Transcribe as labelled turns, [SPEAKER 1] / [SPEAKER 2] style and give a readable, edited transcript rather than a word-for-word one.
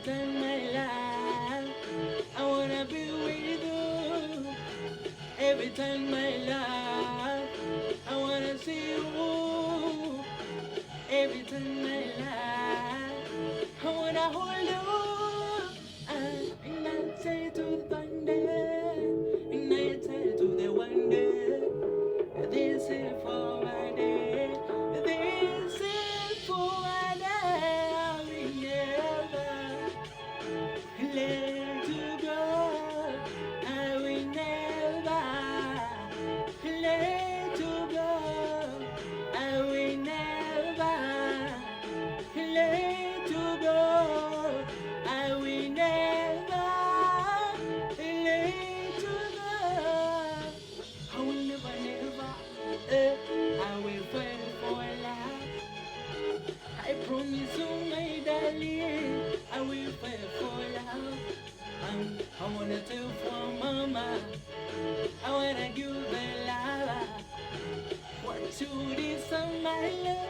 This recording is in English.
[SPEAKER 1] time my life, I wanna be with you. Every time my life, I wanna see you. Every time my life, I wanna hold you. And I say to the thunder, and I say to the wonder, this is for my day. This is for my day. I will never let you go. I will never let you go. I will never let you go. I will never let you go. I will never, never. I will fight for love. I promise you, my darling, I will fight for love. I wanna tell for mama, I wanna give the love. What you deserve, my love.